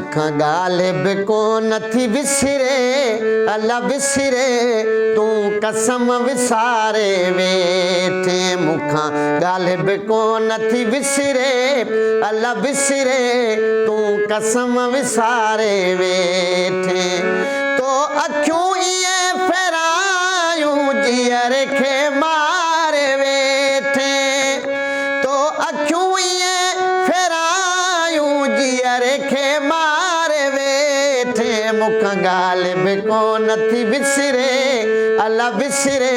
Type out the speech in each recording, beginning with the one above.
मुखां ॻाल्हि बि कोन थी विसिरे अला विसिरे तूं कसम विसारे वेठे मुखां ॻाल्हि बि कोन थी विसिरे अला विसिरे तूं कसम विसारे वेठे तो अखियूं इएं फेरायूं जीअर खे मारे वेठे तो अखियूं इएं फेरायूं जीअर खे मारे वेठे मुखां ॻाल्हि बि कोन थी विसिरे अला विसिरे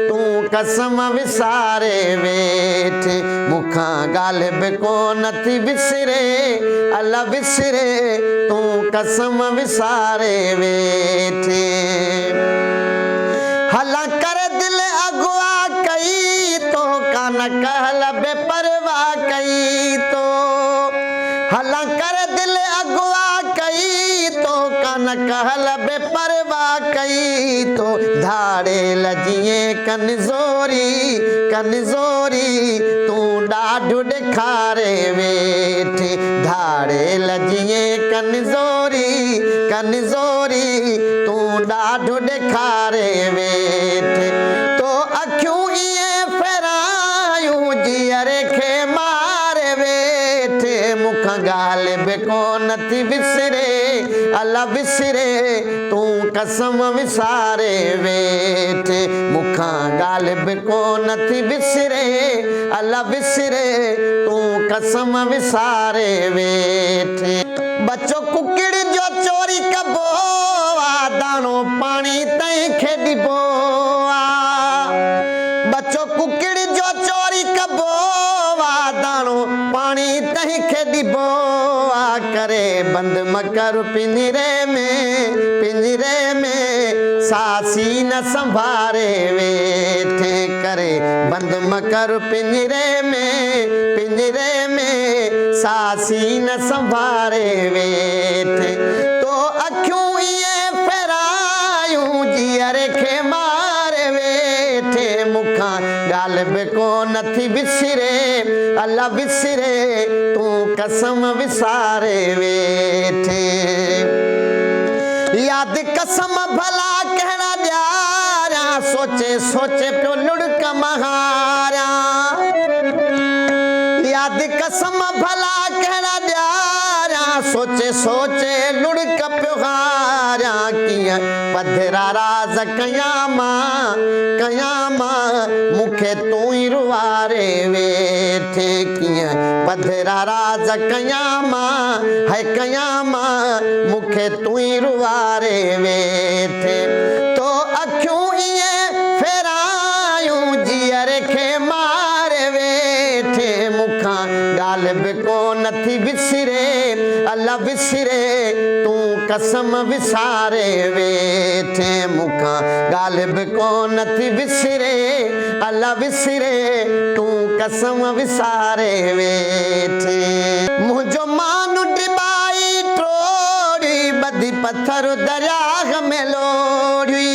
तूं कसम विसारे वेठे मुखां ॻाल्हि बि कोन थी विसिरे अला विसिरे तूं कसम विसारे वेठे हला कर दिल अगवा कई तो कान कहल बेपरवाह कई तो हला कर दिल अगवा कई तो कान कहल बेपरवाह कई तो धाड़े लजिए कमज़ोरी तूं ॾाढो ॾेखारे वेठे धाड़े लजिए कमज़ोरी तूं ॾाढो ॾेखारे वेठे तो अखियूं इएं फेरायूं जीअर खे मारे वेठे मुखां ॻाल्हि बि कोन थी विसिरे अला विसिरे तूं कसम विसारे वेठे मुखां ॻाल्हि बि कोन थी विसिरे अला विसिरे तूं कसम विसारे वेठे बच्चो कुकिड़ जो चोरी कबो आ दाणो पाणी तई खेॾिबो आ बच्चो कुकिड़ जो चोरी कबो आ दाणो पाणी तई खेॾिबो आ करे बंद मकर पिंजरे में सासी न संभारे वेठे करे बंद मकर पिंजरे में सासी न संभारे वेठे तो अखियूं इएं फेरायूं जीअर खे मारे वेठे मुखां ॻाल्हि बि कोन थी विसिरे अला विसिरे तूं कसम विसारे वेठे याद कसम भला कहना ॾियारा सोचे पियो लुड़क महारा याद कसम भला कहना ॾियारा सोचे लुड़क पियो हारा कीअं पधरा राज कयां मां मूंखे तूं ई रुवारे वेठे कीअं पधरा राज कयां मां मूंखे तूं ई रुवारे वेठे तो अखियूं इएं फेरायूं जीअर खे मारे वेठे मुखां ॻाल्हि बि कोन थी विसिरे अला विसिरे तूं कसम विसारे वेठे मुखां ॻाल्हि बि कोन थी विसिरे अला विसिरे तूं कसम विसारे वेठे मुंहिंजो मानु डिबाई टोड़ी बधी पत्थर दरिया में लोड़ी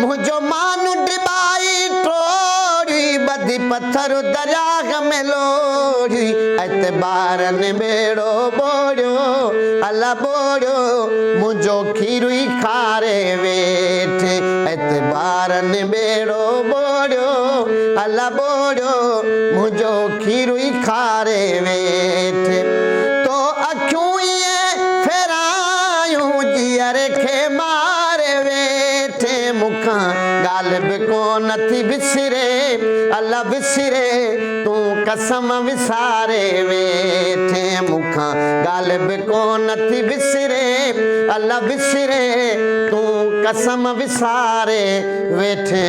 मुंहिंजो मानु डिबाई टोड़ी बधी पत्थर दरिया में लोड़ी एतबारनि बेड़ो बोड़ियो अला बोड़ियो मुंहिंजो खीरु ई खारे वेठे एतबारनि बेड़ो बोड़ियो अला बोड़ियो मुंहिंजो खीरु ई खारे वेठे तो अखियूं इएं फेरायूं जीअर खे मारे वेठे मुखां ॻाल्हि बि कोन थी विसिरे अला विसिरे तूं कसम विसारे वेठे मुखां ॻाल्हि बि कोन थी विसिरे अला विसिरे तूं कसम विसारे वेठे